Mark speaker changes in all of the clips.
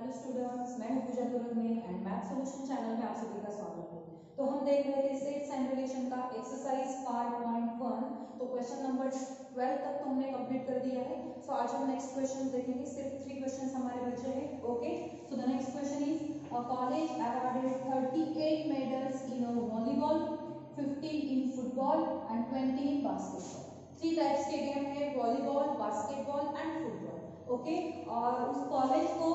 Speaker 1: Hello students, मैं हूं पूजा तुरंगने and math solution channel में आप सभी का स्वागत है। तो हम देख रहे थे सेट्स एंड रिलेशन का एक्सरसाइज 5.1। तो क्वेश्चन नंबर 12 तक तो हमने कंप्लीट कर दिया है। सो आज हम नेक्स्ट क्वेश्चन देखेंगे। सिर्फ 3 क्वेश्चंस हमारे बचे हैं। Okay, so the next question is a college awarded 38 medals in volleyball, 15 in football and 20 in basketball. 3 types के गेम है, volleyball, basketball and football. Okay, और उस कॉलेज को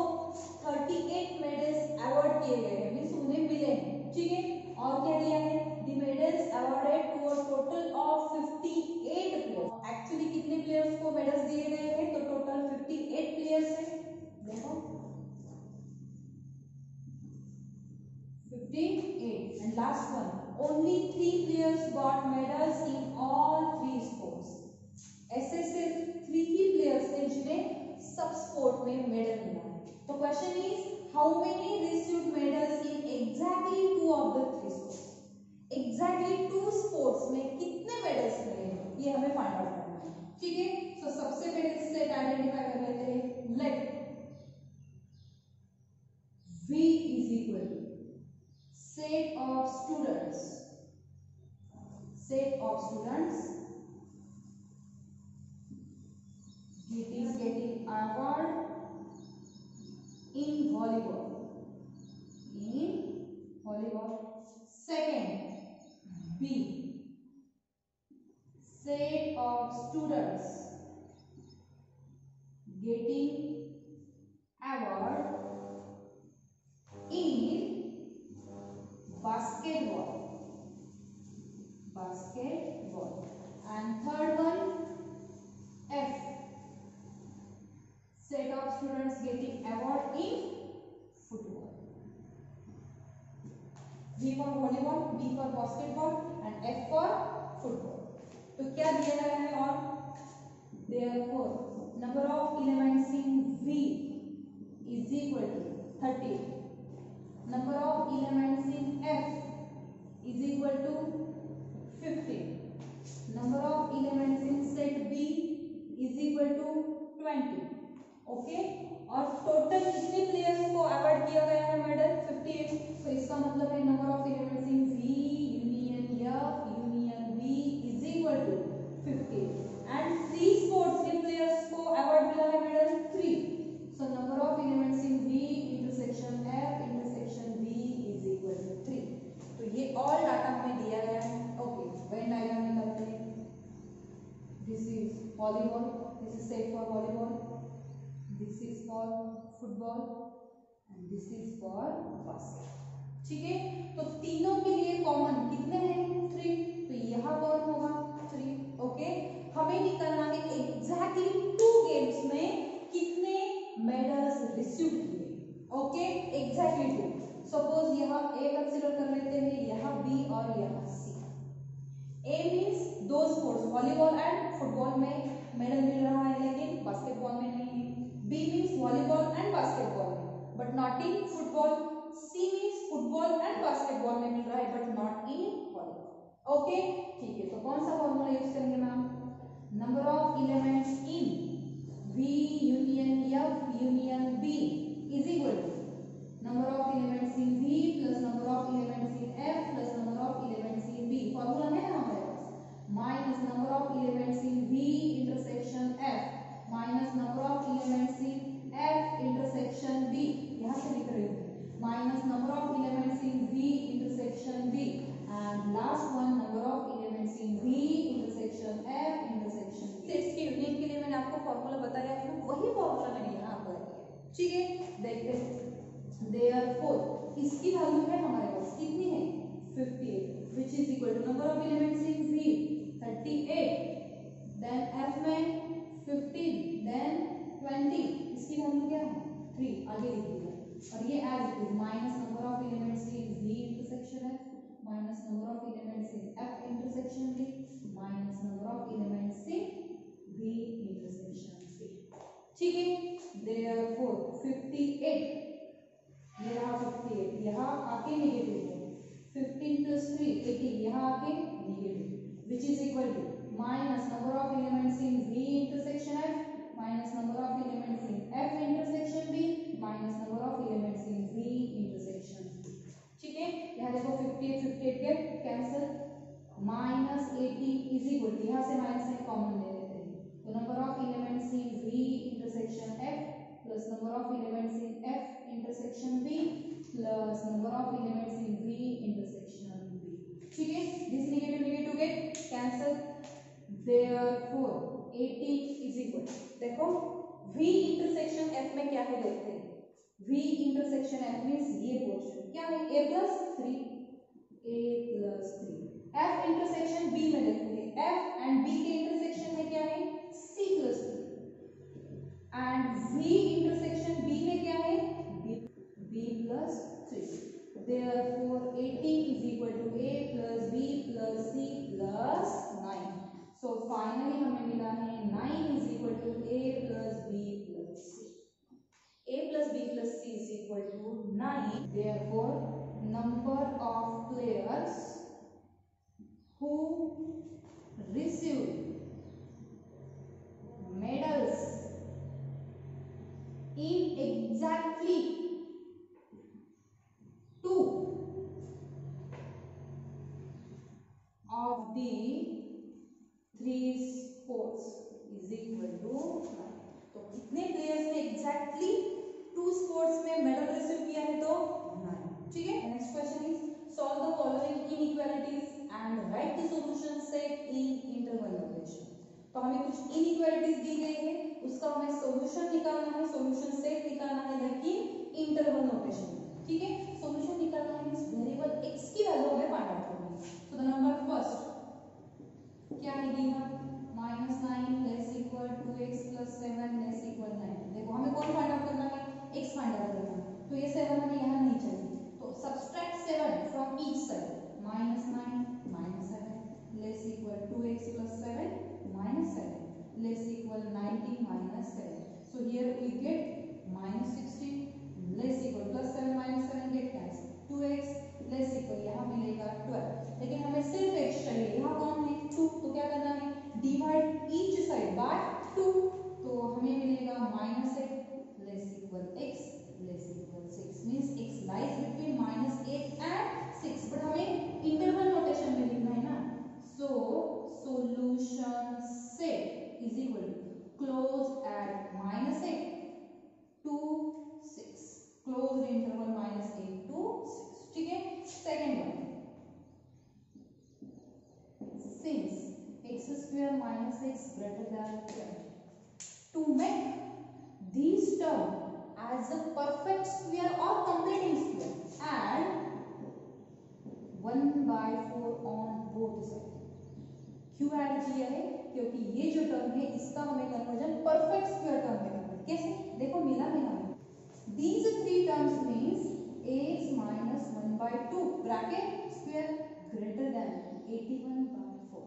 Speaker 1: 38 मेडल्स अवार्ड किए गए हैं, मींस उन्हें मिले हैं। ठीक है, और क्या दिया है? The medals awarded to a total of 58 players. Actually कितने प्लेयर्स को मेडल्स दिए गए हैं? तो टोटल 58 प्लेयर्स है। देखो 58 and last one, only 3 players got medals in all 3 sports. ऐसे सिर्फ 3 ही प्लेयर्स थे जिन्हें सब स्पोर्ट में मेडल मिला है। तो question is how many received medals in exactly 2 of the 3 sports. Exactly 2 sports में कितने मेडल्स मिले हैं ये हमें फाइंड आउट करना है। ठीक है, तो सबसे पहले सेट आइडेंटिफाई कर लेते हैं। Let V is equal to set of students it is getting award in volleyball. Second, B, set of students getting award in basketball. And third one, F, set of students getting award in football. V for volleyball, B for basketball and F for football. तो क्या दिया गया है? और therefore number of elements in V is equal to 30. Number of elements in F is equal to 15. Number of elements in set B is equal to 20. Okay, और total कितने players को award किया गया है मेडल? 58. तो इसका मतलब है number of elements in V union F union B is equal to 50 and 3 sports के प्लेयर्स को अवार्ड मिला है medal 3. So number of elements in V intersection F intersection B is equal to 3. तो ये ऑल डाटा हमें दिया गया है. ओके, वेन डायग्राम निकालते हैं. This is volleyball, this is set for volleyball, this is for football and this is for basket. ठीक है, तो तीनों के लिए कॉमन कितने हैं? 3. तो यहाँ कौन होगा? 3. ओके, हमें निकालना है एग्जैक्टली 2 गेम्स में कितने मेडल्स रिसीव किए. Okay, exactly 2. सपोज यहाँ A कंसीडर कर लेते हैं, यहाँ B और यहाँ C. A means 2 sports volleyball and football में मेडल मिल रहा है, लेकिन बास्केटबॉल में नहीं है. B means volleyball and basketball में, but not in football. C means football and basketball में मिल रहा है, but not in volleyball. Okay, ठीक है, तो कौन सा फॉर्मूला यूज करेंगे ma'am? Number of elements in V union F union B is equal to number of elements in V plus number of elements in F plus number of elements in B. Formula है ना हमारे पास, minus number of elements in V intersection F minus number of elements in F intersection B. यहाँ से लिख रही हूँ minus number of elements in V intersection B and last one number of elements in V intersection F intersection B. Sets के union के लिए मैंने आपको फॉर्मूला बताया है, वही फॉर्मूला मैंने यहाँ अप्लाई किया. ठीक है, देखते हैं. देयरफॉर इसकी वैल्यू है हमारे पास कितनी है? 58 which is equal to number of elements in V 38, then F में 15, देन 20. इसकी वैल्यू क्या है? 3. आगे लिख दीजिए. और ये as it is minus number of elements in V intersection F minus number of elements in F intersection B minus number of elements in V intersection C. ठीक है, देयरफॉर 58 ये रहा 58, यहाँ आके नेगेटिव है. 15 प्लस 3 18, यहाँ आके negative which is equal to minus number of elements in V intersection F minus number of elements in F intersection B minus number of plus number of elements in F intersection B plus number of elements in V intersection B. ठीक है, this negative get cancel, therefore 80 is equal, देखो V intersection F में क्या है देखते हैं, V intersection F means ये portion क्या है, a plus 3, F intersection B में देखते हैं, F and B के intersection में क्या है, C plus 3 and V intersection B में क्या है, B plus 3. Therefore 80 is equal to A plus B plus C plus 9. So finally हमें मिला है 9 is equal to A plus B plus C. A plus B plus C is equal to 9. Therefore number of players who receive medals in exactly 2 of the 3 sports is equal to 9. तो कितने players ने exactly 2 sports में medal receive किया है, तो 9. ठीक है, next question is solve the following inequalities and right the solution set in interval notation. तो हमें कुछ इनइक्वालिटीज दी गई है, उसका हमें सॉल्यूशन निकालना है, सॉल्यूशन सेट निकालना है, लेकिन इंटरवल नोटेशन में. ठीक है, सॉल्यूशन निकालना है मींस वेरिएबल x की वैल्यू हमें फाइंड आउट करनी है. तो द नंबर फर्स्ट क्या है given, -9 less equal 2x + 7 less equal 9. देखो हमें कौन फाइंड आउट करना है, x फाइंड आउट करना है. तो ये 7 हमें यहाँ नहीं चाहिए, तो subtract 7 from each side. -9 -7 less equal 2x + 7 -7 less equal 19 - 7. So here we get -16 less equal plus 7 - 7 get cancel. 2x less equal यहाँ मिलेगा 12. लेकिन हमें सिर्फ x चाहिए, यहाँ कौन है 2. तो क्या करना है, डिवाइड ईच साइड बाय 2. तो हमें मिलेगा -8 less equal x less equal 6 means x lies between -8 and 6. But हमें इंटरवल नोटेशन में लिखना है ना. So solution set is equal to close at -8 to 6. Closed interval -8 to 6. ठीक है, second one, since x² - x greater than 12, to make these term as a perfect square or completing square and 1/4 on both sides. क्यों add किया है, क्योंकि ये जो term है इसका हमें कन्वर्जन परफेक्ट स्क्वायर टर्म में करना है. कैसे, देखो मिला है हमें. These 3 terms means x - 1/2 bracket square greater than 81/4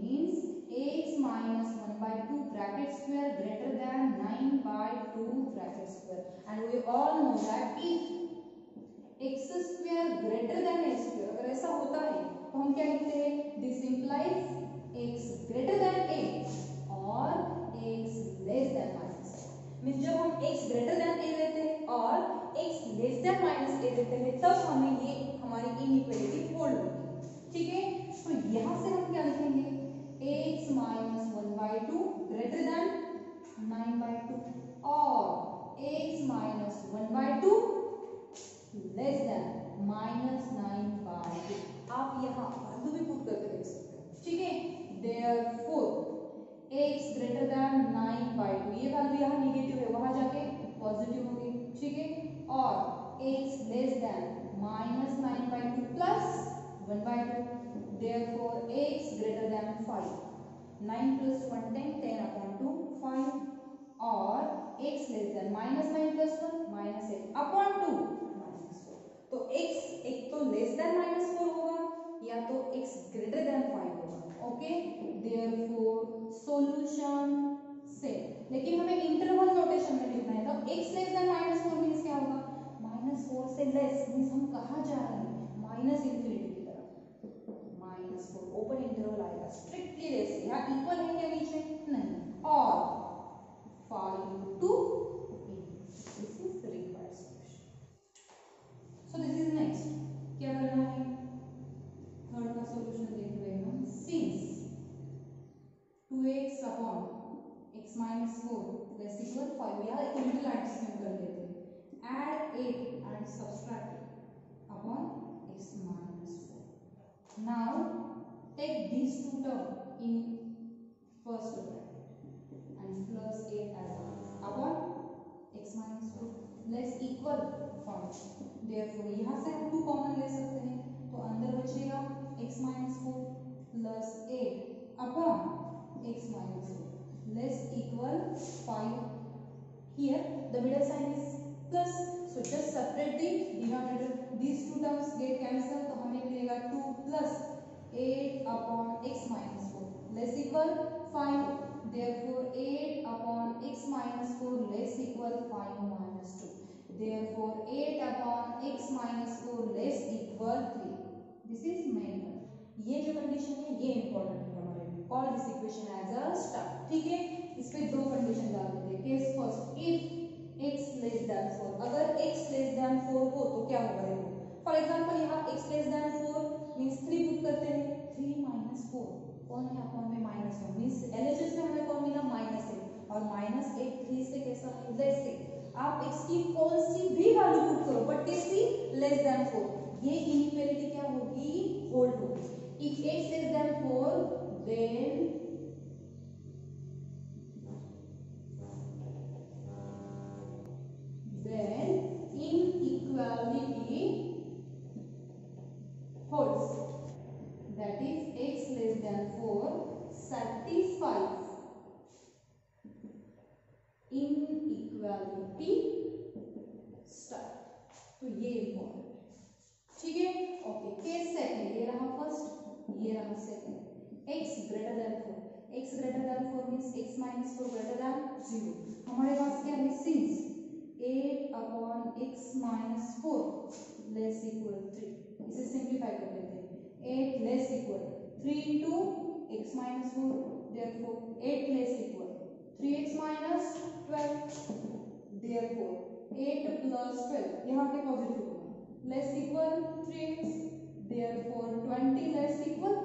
Speaker 1: means x - 1/2 bracket square greater than 9/2 bracket square. And we all know that if x² greater than x², अगर ऐसा होता है तो हम क्या लिखते हैं, this implies x greater than a or x less than -a. Means जब हम x greater than a लेते हैं और x less than -a लेते हैं तब हमें ये हमारी इनइक्वालिटी होल्ड होगी. ठीक है, तो यहाँ से हम क्या लिखेंगे, x - 1/2 greater than 9/2 और x - 1/2 less than -9/2. आप यहाँ वैल्यू भी पुट करके देख सकते हैं. ठीक है, therefore x greater than 9/2, ये वैल्यू यहाँ नेगेटिव है, वहां जाके पॉजिटिव होगी. ठीक है, और x less than -9/2 plus 1/2, therefore x greater than 5. 9 plus 1 10, 10/2 5 और x less than -9 plus 1 -8/2 -4. तो x एक तो लेस देन -4 होगा या तो x ग्रेटर देन 5 होगा. Okay, therefore solution set. लेकिन हमें इंटरवल नोटेशन में लिखना है, तो x लेस देन -4 मींस क्या होगा, -4 से लेस मींस हम कहां जा रहे हैं, -∞ की तरफ. -4 ओपन इंटरवल आएगा, स्ट्रिक्टली लेस. यहां इक्वल है क्या बीच में, नहीं. और 5 to 8, this is required solution. So this is next. क्या करना है, थर्ड का सॉल्यूशन देख रहे हैं हम. Since 2x upon x - 4 less equal 5, या एक little adjustment in first bracket and plus 8 as upon x minus 4 less equal form. Therefore यहाँ से हम 2 कॉमन ले सकते हैं, तो अंदर बचेगा x minus 4 plus 8 upon x minus 4 less equal 5. Here the middle sign is plus, so just separate the denominator. These two terms get cancelled, तो हमें मिलेगा 2 plus 8 upon x minus 4 less equal 5. Therefore 8 upon x minus 4 less equal 5 minus 2. Therefore 8 upon x minus 4 less equal 3. This is main one. ये जो condition है ये important है हमारे लिए। Call this equation as a star. ठीक है, इस पे 2 कंडीशन डाल देते हैं। Case first, if x less than 4, अगर x लेस देन 4 हो तो क्या होगा देखो। फॉर एग्जांपल यहाँ x less than 4 means 3 put करते हैं, 3 माइनस 4 कौन है अपॉन में -1 मींस एलएचएस में हमें कौन मिला -8 और -8 3 से कैसा है लेस से। आप x की कौन सी भी वैल्यू पुट करो बट कैसी लेस देन 4, ये इनइक्वालिटी क्या होगी होल्ड होगी। If x less than 4 then inequality holds, that is x less than 4 satisfies inequality star। तो ये इम्पोर्टेंट है, ठीक है। ओके, केस सेकंड, ये रहा फर्स्ट, ये रहा second. x greater then 4, x greater then 4 means x minus 4 greater than 0। हमारे पास क्या है, since 8 upon x minus 4 less equal 3, इसे सिंप्लीफाई कर लेते हैं। 8 less equal 3 into x minus 4, therefore 8 less equal 3x minus 12, therefore 8 plus 12 यहाँ के positive होगा less equal 3x, therefore 20 less equal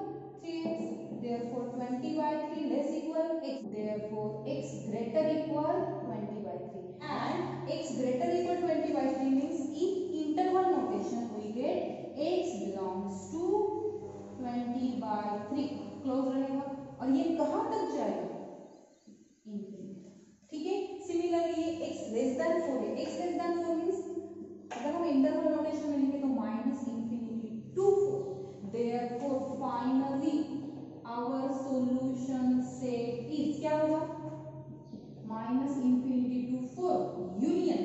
Speaker 1: 3x, therefore 20 by 3 less equal x, therefore x greater equal 20 by 3 and x greater equal 20 by 3 means in interval notation we get x belongs to 20 by 3 close रहेगा और ये कहां तक जाएगा infinity. ठीक है, similarly ये x less than 4 है, x लेस देन 4 मींस अगर हम इंटरवल नोटेशन में लिखें तो minus infinity to 4, therefore finally our solution set is क्या होगा minus infinity to 4 union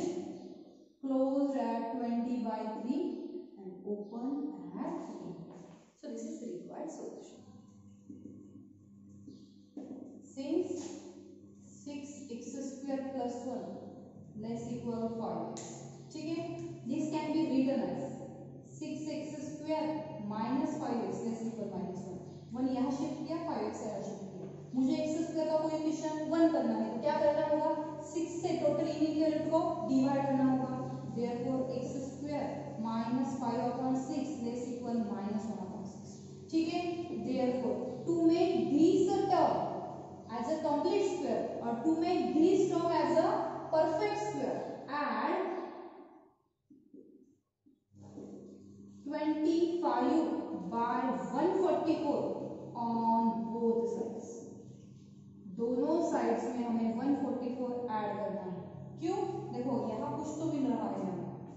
Speaker 1: closed at 20 by 3 and open at infinity. So this is the required solution. Since 6x square plus 1 less equal 5x, ठीक है, this can be written as 6x square minus 5x less equal -1 यहाँ shift किया 5x यहाँ shift किया, मुझे x square का coefficient 1 करना है तो क्या करना होगा 6 से टोटल इनइक्वालिटी को डिवाइड करना होगा, therefore x square minus 5 upon 6 less equal -1 upon 6, ठीक है। therefore to make this term as a complete square or to make this term as a perfect square, add 25 by 144 on both sides। दोनों sides में हमें 144 add करना है। क्यों, देखो यहाँ कुछ तो मिल रहा है,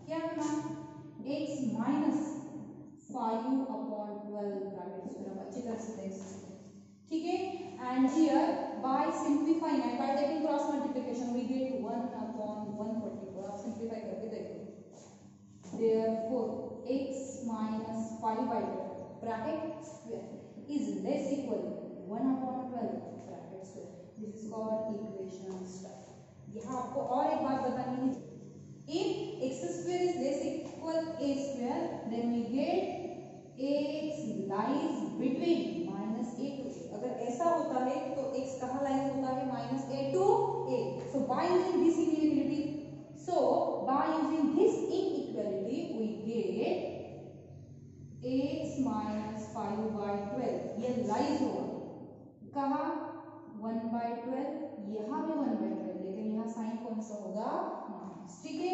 Speaker 1: क्या मिला x minus 5 upon 12 bracket square, आप अच्छी तरह से देख सकते हैं, ठीक है। And here by simplifying and by taking cross multiplication we get 1 upon 144, आप सिंप्लीफाई करके देखो, therefore x minus 5 by 12 bracket square is less equal 1 upon 12 bracket square. This is called equation star. यहाँ आपको और एक बात बतानी है, if x square is less equal a square then we get x lies between minus a to a। अगर ऐसा होता है तो x कहाँ लाइज होता है minus a to a। So by using this inequality, so by using this inequality we get x minus 5 by 12 ये lies होगा कहाँ 1 by 12, यहाँ भी 1 by 12, लेकिन यहाँ साइन कौन सा होगा माइनस, ठीक है।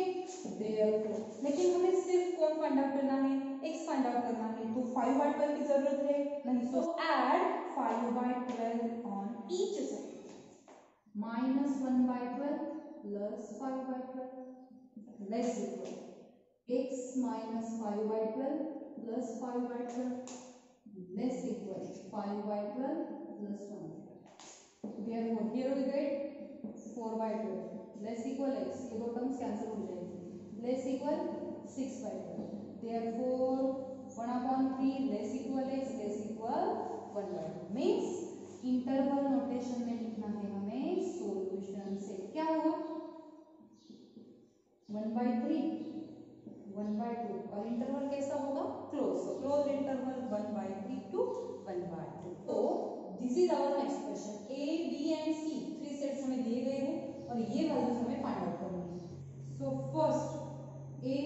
Speaker 1: लेकिन हमें सिर्फ कौन फाइंड आउट करना है x फाइंड आउट करना है, तो 5 by 12 की जरूरत है नहीं, so add 5/12 on each side. -1/12 plus 5/12 less equal x minus 5/12 plus 5/12 less equal 5/12 plus 1/12. Therefore here we get 4/12 less equal x, ये दो टर्म्स कैंसिल हो जाएंगे, less equal 6/12. Therefore 1/3 less equal x less equal 1/2 means interval notation में लिखना है हमें solution से क्या होगा 1/3 1/2 और इंटरवल कैसा होगा close, so close interval 1/3 to 1/2. तो this is our expression a b and c, three sets हमें दिए गए हैं और ये वैल्यूज हमें फाइंड आउट करनी है. So first a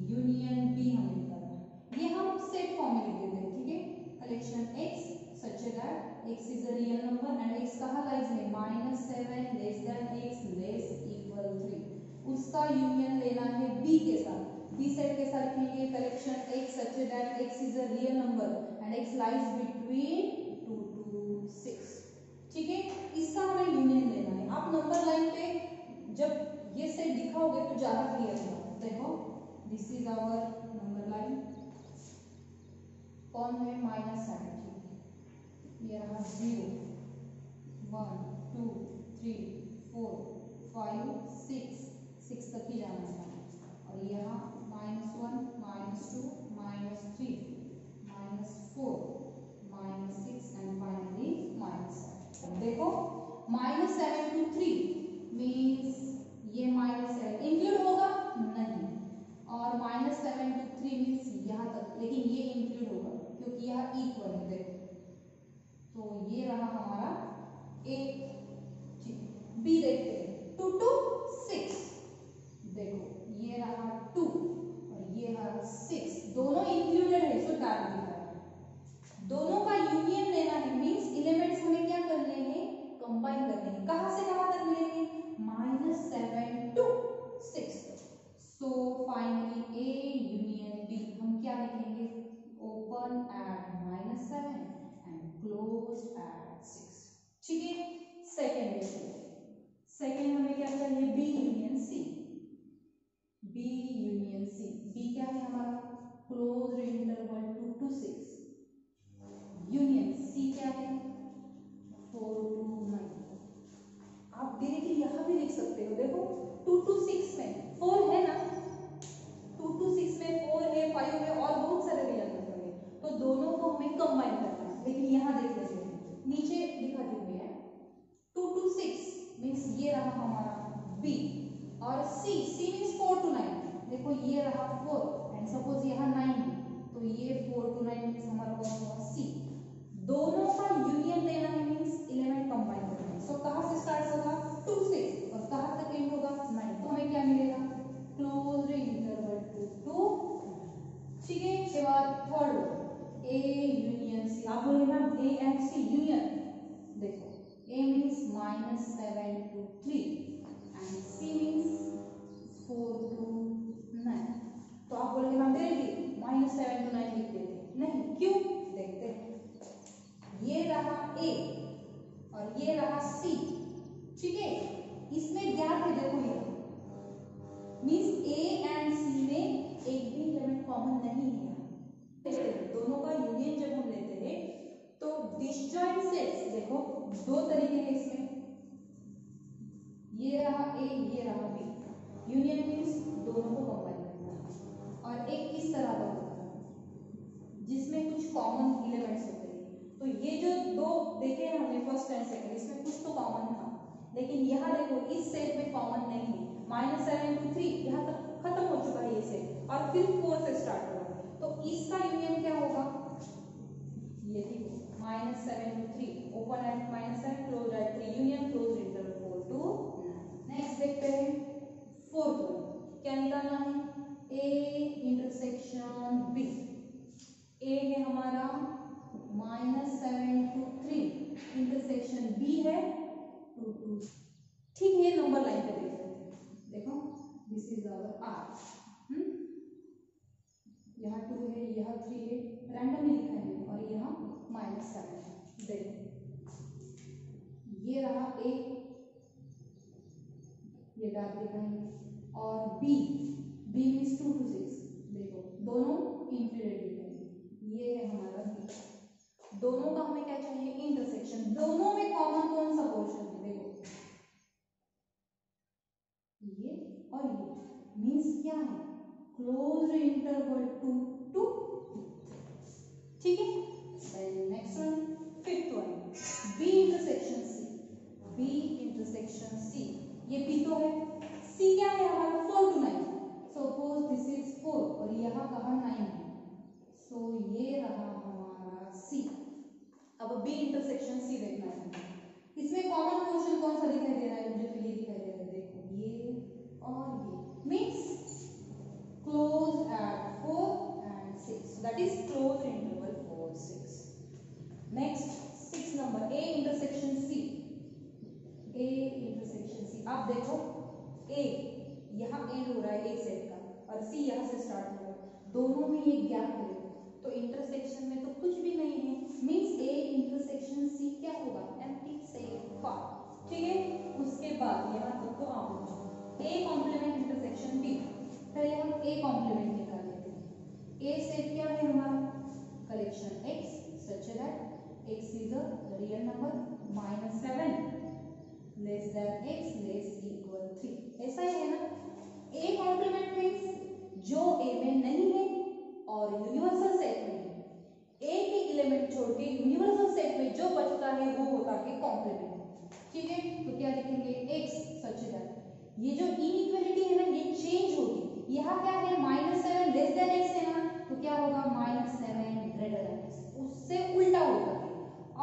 Speaker 1: union b हमें निकालना है, ये हम सेट फॉर्म में लिख देते हैं. ठीक है, collection x such that x is a real number and x कहाँ लाइज में -7 less than x less equal 3. उसका यूनियन लेना है b के साथ, b सेट के साथ लिखेंगे collection x such that x is a real number and x lies between 2 to 6. ठीक है, इसका हमें यूनियन लेना है. आप नंबर लाइन पे जब ये सेट दिखाओगे तो ज्यादा क्लियर होगा. देखो this is our number line, कौन है -7, ये रहा 0 1 2 3 4 5 6 तक ही जाना है और यहाँ -1 -2 -3 -4 -6 एंड फाइनली -7. देखो -7 to 3 मीन्स ये -7 इंक्लूड होगा नहीं और -7 to 3 मीन्स यहाँ तक, लेकिन ये इंक्लूड होगा क्योंकि यहाँ इक्वल है. देखो तो ये रहा हमारा a. b देखते हैं 2 to 6. देखो ये रहा 2 और ये रहा 6, दोनों इंक्लूडेड है सो डाल दिया है. दोनों का यूनियन लेना है मींस एलिमेंट्स हमें क्या करने हैं कंबाइन करने हैं. कहां से कहां तक मिलेंगे -7 to 6. So finally a union b हम क्या लिखेंगे ओपन एट -7 closed at 6. ठीक है, सेकेंड देखिए, सेकेंड हमें क्या चाहिए b union c. b union c, b क्या है हमारा closed interval 2 to 6. Union c क्या है 4 to 9. आप डायरेक्टली यहाँ भी लिख सकते हो. देखो 2 to 6 में 4 है ना, 2 to 6 में 4 है 5 है और बहुत सारे रियल नंबर है, तो दोनों को हमें कंबाइन करना है. लेकिन यहाँ देख लेते हैं, नीचे लिखा हुआ है 2 to 6 मींस ये रहा हमारा b और c मींस 4 to 9. देखो ये रहा 4 एंड सपोज यहाँ 9 तो ये 4 to 9 मींस हमारा कौन होगा c. दोनों का यूनियन लेना है मींस एलिमेंट कंबाइन करना है. सो कहाँ से स्टार्ट होगा 2 से और कहाँ तक एंड होगा 9. तो हमें क्या मिलेगा क्लोज्ड इंटरवल 2 to 9. ठीक है, इसके बाद थर्ड a यूनियन c. आप बोलेंगे ना a एंड c यूनियन. देखो a means -7 to 3 and c means 4 to 9. तो आप बोलेंगे मैम डायरेक्टली -7 to 9 लिख देते. नहीं, क्यों देखते हैं. ये रहा a और ये रहा c. ठीक है, इसमें गैप है. देखो ये मींस a एंड c में एक भी एलिमेंट कॉमन नहीं है. दोनों का यूनियन जब हम लेते हैं तो डिसजॉइंट सेट्स देखो दो तरीके हैं इसमें. ये रहा a ये रहा b. यूनियन मींस दोनों को कंबाइन करना और एक इस तरह का होता है जिसमें कुछ कॉमन एलिमेंट्स होते हैं. तो ये जो दो देखे हैं हमने फर्स्ट एंड सेकंड, इसमें कुछ तो कॉमन था, लेकिन यहाँ देखो इस सेट में कॉमन नहीं है. -7 to 3 यहाँ तक खत्म हो चुका है ये सेट और फिर 4 से स्टार्ट होगा. तो इसका यूनियन क्या होगा ये देखो -7 to 3 open at -7 close eight 3 union close interval 4 to 9. Next देखते हैं फोर्थ वन. क्या निकालना है a इंटरसेक्शन b. a है हमारा -7 to 3 इंटरसेक्शन b है 2 to. ठीक है, नंबर लाइन पे देख लेते हैं. देखो दिस इज आवर r. यहाँ 2 है यहाँ 3 है, रैंडमली लिखा है. -7। देखो ये रहा A, ये डार्क दिखाएंगे, और B मीन्स 2 to 6। देखो दोनों इंफिनिट दिखाएंगे। ये है हमारा B। दोनों का हमें क्या चाहिए? इंटरसेक्शन। दोनों में कॉमन कौन सा पोर्शन है? देखो ये और ये मीन्स क्या है? Close interval 2 to 6। ठीक है। Next one, fifth one, B intersection C। B intersection C, ये B तो है, C क्या है हमारा? 4 to 9। सपोज दिस इज 4 और यहाँ कहाँ 9 है, सो ये रहा हमारा C। अब B इंटरसेक्शन C देखना है। इसमें कॉमन पोर्शन कौन सा दिखाई दे रहा है? मुझे तो ये दिखाई दे रहा है। देखो ये और ये means close eight 4 and 6, that is close interval 4 6। Next 6 number, A intersection C। A intersection C, आप देखो A यहाँ एंड हो रहा है एक सेट का और C यहाँ से स्टार्ट हो रहा है, दोनों में ये गैप है, तो इंटरसेक्शन में तो कुछ भी नहीं है, मींस A इंटरसेक्शन C क्या होगा? Empty set part. ठीक है। उसके बाद यहाँ तक तो आप A कॉम्प्लीमेंट इंटरसेक्शन B। पहले हम A कॉम्प्लीमेंट निकाल लेते हैं। A सेट क्या है हमारा? Collection X such that X is a real number, -7 less than X less equal 3। ऐसा ही है ना? A कॉम्प्लीमेंट मीन्स जो A में नहीं है और यूनिवर्सल सेट में है। A के एलिमेंट छोड़ के यूनिवर्सल सेट में जो बचता है वो होता है कॉम्प्लीमेंट। ठीक है। तो क्या लिखेंगे? X सच दैट ये जो इनइक्वालिटी है ना ये चेंज होगी। यहाँ क्या है? -7 लेस देन X है ना, तो क्या होगा? -7 ग्रेटर देन X, उससे उल्टा होगा।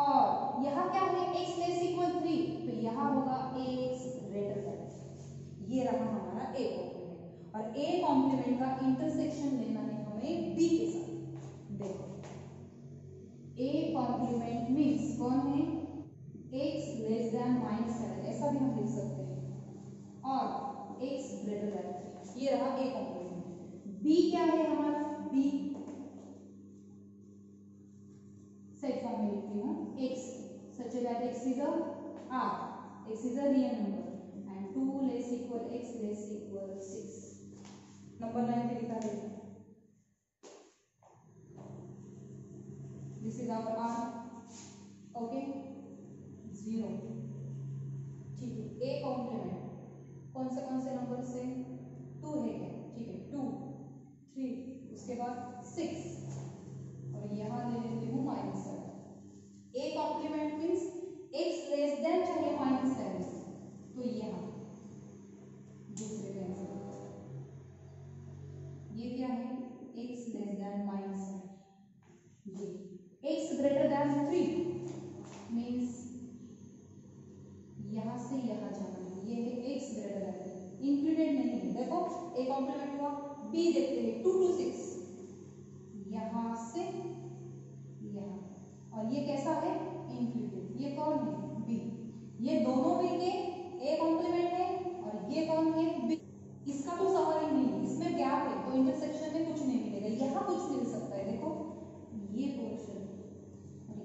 Speaker 1: और यहाँ क्या है? X लेस इक्वल 3, तो यहाँ होगा X ग्रेटर देन। ये रहा हमारा A कॉम्प्लीमेंट। और A कॉम्प्लीमेंट का इंटरसेक्शन लेना है हमें B के साथ। देखो A कॉम्प्लीमेंट मीन्स कौन है? X लेस देन -7, ऐसा भी हम लिख सकते हैं, और X ग्रेटर देन 3। ये रहा A कॉम्प्लीमेंट। B क्या है हमारा? B सेट फॉर्म में लिखती हूँ, X such that X is a R, X is a real number and 2 less equal X less equal 6। Number line पे लिखा है, this is our R, okay 0। ठीक है। A कॉम्प्लीमेंट कौन से नंबर से? 2 है क्या? ठीक है, 2 3 उसके बाद 6 और यहाँ ले लेती हूँ -7। A complement means X less than चाहिए -7, तो यहाँ दूसरे का आंसर ये क्या है? X लेस देन -7, ये X ग्रेटर देन 3 मीन्स यहाँ से यहाँ जाना है, ये है X ग्रेटर देन, इंक्लूडेड नहीं है। देखो A कॉम्प्लीमेंट हुआ। B देखते हैं 2 to 6, यहाँ से यहाँ, और ये कैसा है? इंक्लूडेड। ये कौन है? B। ये दोनों मिलके A कॉम्प्लीमेंट है और ये कौन है? B। इसका तो सवाल ही नहीं है, इसमें गैप है तो इंटरसेक्शन में कुछ नहीं मिलेगा। यहाँ कुछ मिल सकता है, देखो ये पोर्शन और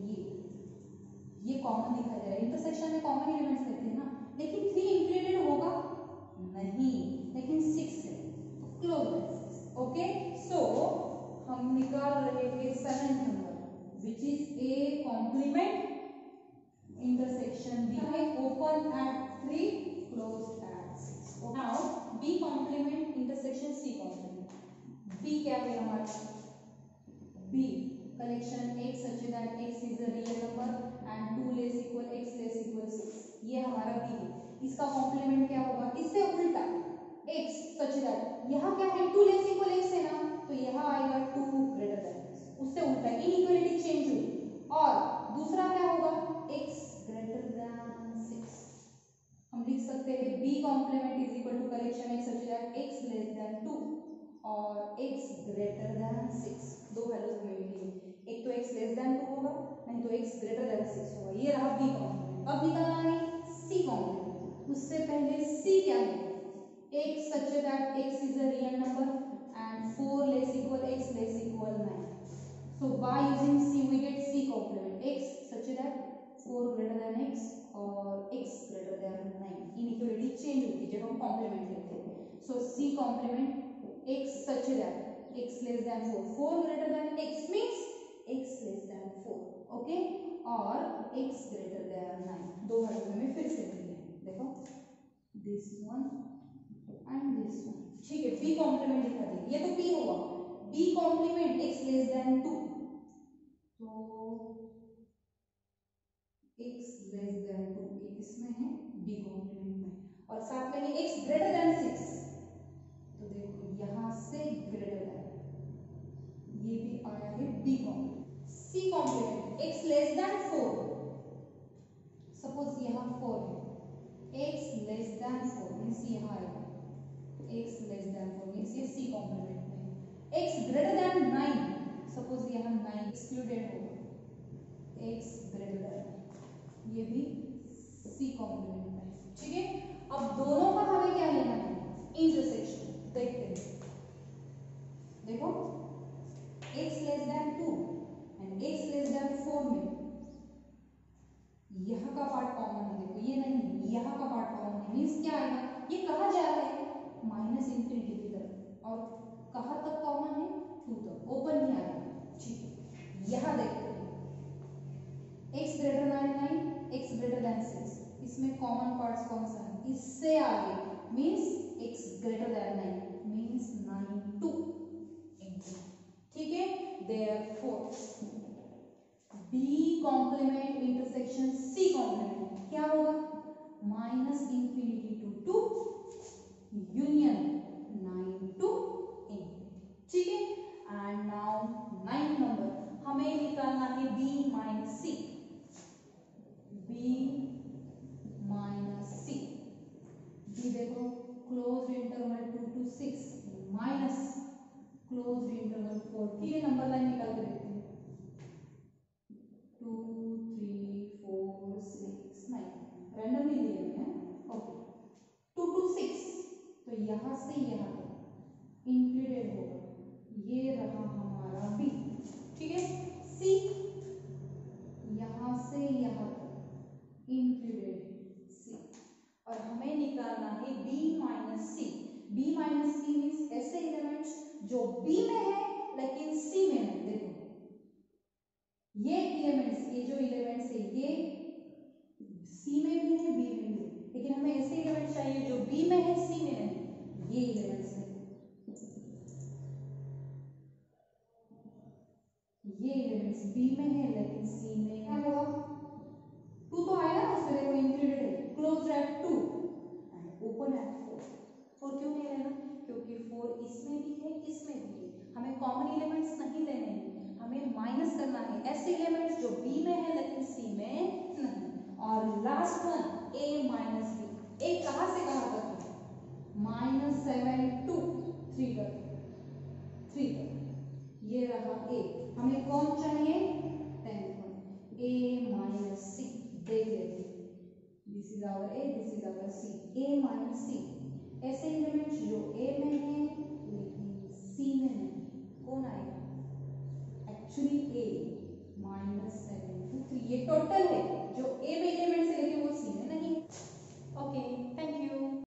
Speaker 1: ये कॉमन दिखाई दे रहा है। इंटरसेक्शन में कॉमन एलिमेंट्स रहते हैं ना, लेकिन 3 इंक्लूडेड होगा नहीं, लेकिन 6 है, क्लोज है 6। ओके, सो हम निकाल रहे हैं 7th number which is A complement intersection B है open at 3 closed at 6। now B complement intersection C complement। B क्या है हमारा? B collection X such that X is a real number and 2 less equal X less equal 6। ये हमारा B है। इसका complement क्या होगा? इससे उल्टा X such that यहाँ क्या है? 2 less equal X है ना, तो यहाँ आएगा 2 greater than X, उससे उल्टा इनइक्वालिटी चेंज हुई। और दूसरा क्या होगा? X greater than 6। हम लिख सकते हैं B complement is equal to collection X such that X less than 2 और X greater than 6। दो वैल्यूज हमें मिली, एक तो X less than 2 होगा, नहीं तो X greater than 6 होगा। ये रहा B कॉम्प्लीमेंट। अब निकालना है C कॉम्प्लीमेंट। उससे पहले C क्या है? X such that X is a real number and 4 less equal X less equal 9। So by using C we get C complement। x such that 4 greater than x और x greater than 9 inequality change होती है जब हम complement लेते हैं. So c complement x such that x less than 4 4 greater than x means x less than 4 okay और x greater than 9 दो value हमें फिर से मिली है. देखो this one and this one. ठीक है b कॉम्प्लीमेंट दिखा दी. ये तो p हुआ. b complement x less than 2 तो x लेस देन 2 एक इसमें है b कॉम्प्लीमेंट में और साथ में x ग्रेटर देन 6 तो देखो यहां से ग्रेटर देन ये भी आया है b complement. c complement x less than 4 suppose यहां 4 है x लेस देन 4 मींस यहां आएगा x लेस देन 4 मींस ये c कॉम्प्लीमेंट में. x ग्रेटर देन 9 सपोज यहां 9 एक्सक्लूडेड होगा x ग्रेटर देन ये भी c कॉम्प्लीमेंट में. ठीक है अब दोनों का हमें क्या लेना है इंटरसेक्शन. देखते हैं. देखो x less than 2 and x less than 4 में यहाँ का पार्ट कॉमन है. देखो ये नहीं यहाँ का पार्ट कॉमन है मींस क्या आएगा ये कहाँ जा रहा है माइनस इंफिनिटी की तरफ और कहाँ तक कॉमन है 2 तक ओपन ही आएगा. ठीक है यहाँ देखते हैं x greater than 9 x greater than 6 इसमें कॉमन पार्ट्स कौन सा है इससे आगे means x greater than 9 means 9 2 ठीक है. Therefore b complement intersection c complement क्या होगा minus infinity to 2 union 9 to infinity. ठीक है एंड नाउ 9th नंबर हमें निकालना है b minus c. b minus c b देखो closed interval 2 to 6 minus closed interval 4. ठीक है नंबर लाइन निकाल के देखते हैं 2 3 4 6 9 रैंडमली लिए हुए हैं. ओके 2 to 6 तो यहां से यहां तक इंक्लूडेड होगा ये रहा हमारा b. ठीक है c यहां से यहां तक इंक्लूडेड c और हमें निकालना है b minus c. b minus c means ऐसे एलिमेंट्स जो b में है लेकिन c में नहीं. देखो ये एलिमेंट्स ये जो एलिमेंट्स है ये c में भी है b में भी है लेकिन हमें ऐसे एलिमेंट्स चाहिए जो b में है c में नहीं. ये एलिमेंट्स है ये एलिमेंट्स b में है लेकिन c में क्या होगा 2 तो आएगा ना उसमें देखो इंक्लूडेड है closed eight 2 and open at 4. 4 क्यों नहीं लेना क्योंकि 4 इसमें भी है इसमें भी है. हमें कॉमन एलिमेंट्स नहीं लेने हैं हमें माइनस करना है ऐसे एलिमेंट्स जो b में है लेकिन c में नहीं. और last one a minus b. a कहां से कहां तक है -7 टू 3 तक 3 तक. ये रहा a. हमें कौन चाहिए 10th one a minus c. देख लेते हैं this is our a this is our c. a minus c ऐसे एलिमेंट्स जो a में है लेकिन c में नहीं कौन आएगा एक्चुअली a -7 to 3 ये टोटल है